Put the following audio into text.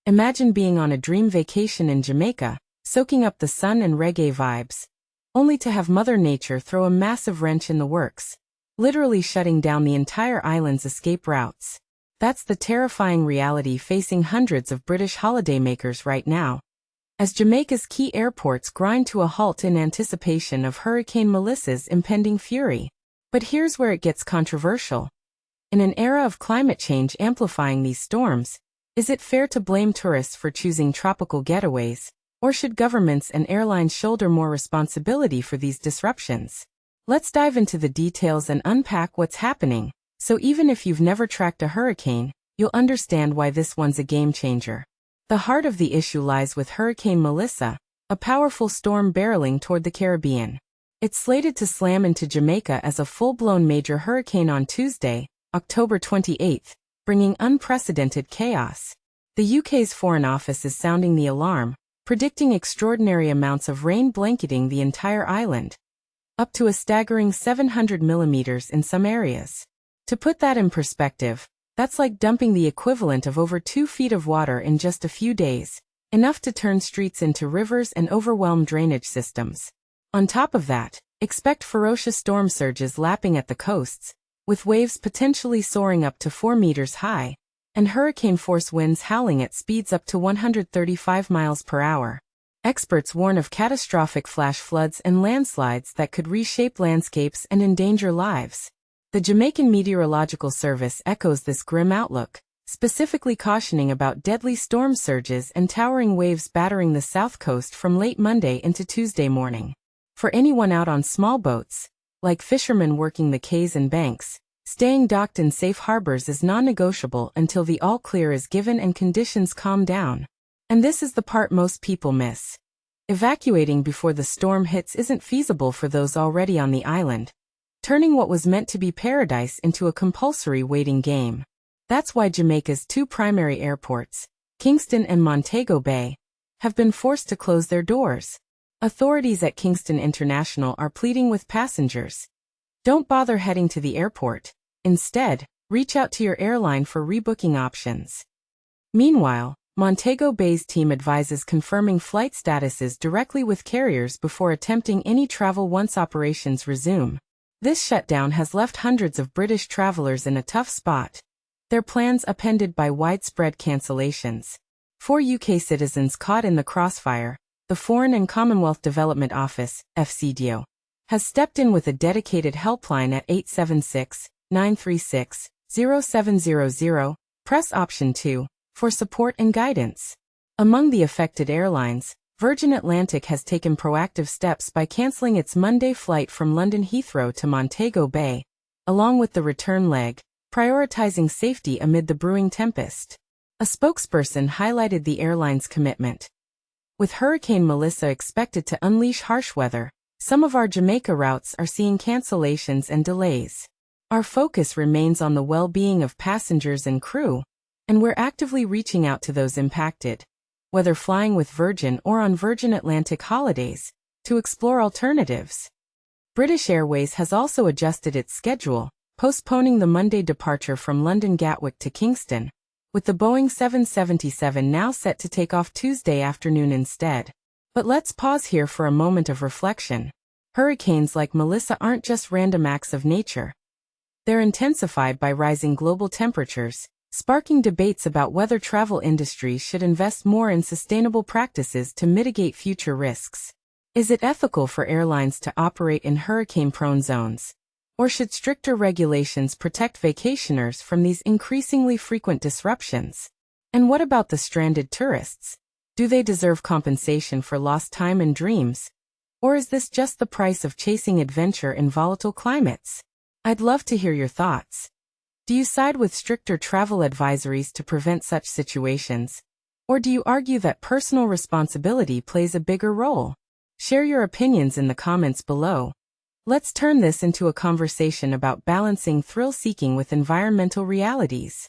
Imagine being on a dream vacation in Jamaica, soaking up the sun and reggae vibes, only to have Mother Nature throw a massive wrench in the works, literally shutting down the entire island's escape routes. That's the terrifying reality facing hundreds of British holidaymakers right now, as Jamaica's key airports grind to a halt in anticipation of Hurricane Melissa's impending fury. But here's where it gets controversial. In an era of climate change amplifying these storms, is it fair to blame tourists for choosing tropical getaways, or should governments and airlines shoulder more responsibility for these disruptions? Let's dive into the details and unpack what's happening, so even if you've never tracked a hurricane, you'll understand why this one's a game changer. The heart of the issue lies with Hurricane Melissa, a powerful storm barreling toward the Caribbean. It's slated to slam into Jamaica as a full-blown major hurricane on Tuesday, October 28, bringing unprecedented chaos. The UK's Foreign Office is sounding the alarm, predicting extraordinary amounts of rain blanketing the entire island, up to a staggering 700 millimeters in some areas. To put that in perspective, that's like dumping the equivalent of over 2 feet of water in just a few days, enough to turn streets into rivers and overwhelm drainage systems. On top of that, expect ferocious storm surges lapping at the coasts, with waves potentially soaring up to 4 meters high, and hurricane-force winds howling at speeds up to 135 miles per hour. Experts warn of catastrophic flash floods and landslides that could reshape landscapes and endanger lives. The Jamaican Meteorological Service echoes this grim outlook, specifically cautioning about deadly storm surges and towering waves battering the south coast from late Monday into Tuesday morning. For anyone out on small boats, like fishermen working the quays and banks, staying docked in safe harbors is non-negotiable until the all-clear is given and conditions calm down. And this is the part most people miss. Evacuating before the storm hits isn't feasible for those already on the island, turning what was meant to be paradise into a compulsory waiting game. That's why Jamaica's 2 primary airports, Kingston and Montego Bay, have been forced to close their doors. Authorities at Kingston International are pleading with passengers. Don't bother heading to the airport. Instead, reach out to your airline for rebooking options. Meanwhile, Montego Bay's team advises confirming flight statuses directly with carriers before attempting any travel once operations resume. This shutdown has left hundreds of British travelers in a tough spot, their plans upended by widespread cancellations. 4 UK citizens caught in the crossfire. The Foreign and Commonwealth Development Office, FCDO, has stepped in with a dedicated helpline at 876-936-0700, press option 2, for support and guidance. Among the affected airlines, Virgin Atlantic has taken proactive steps by canceling its Monday flight from London Heathrow to Montego Bay, along with the return leg, prioritizing safety amid the brewing tempest. A spokesperson highlighted the airline's commitment. With Hurricane Melissa expected to unleash harsh weather, some of our Jamaica routes are seeing cancellations and delays. Our focus remains on the well-being of passengers and crew, and we're actively reaching out to those impacted, whether flying with Virgin or on Virgin Atlantic holidays, to explore alternatives. British Airways has also adjusted its schedule, postponing the Monday departure from London Gatwick to Kingston, with the Boeing 777 now set to take off Tuesday afternoon instead. But let's pause here for a moment of reflection. Hurricanes like Melissa aren't just random acts of nature. They're intensified by rising global temperatures, sparking debates about whether travel industries should invest more in sustainable practices to mitigate future risks. Is it ethical for airlines to operate in hurricane-prone zones? Or should stricter regulations protect vacationers from these increasingly frequent disruptions? And what about the stranded tourists? Do they deserve compensation for lost time and dreams? Or is this just the price of chasing adventure in volatile climates? I'd love to hear your thoughts. Do you side with stricter travel advisories to prevent such situations? Or do you argue that personal responsibility plays a bigger role? Share your opinions in the comments below. Let's turn this into a conversation about balancing thrill-seeking with environmental realities.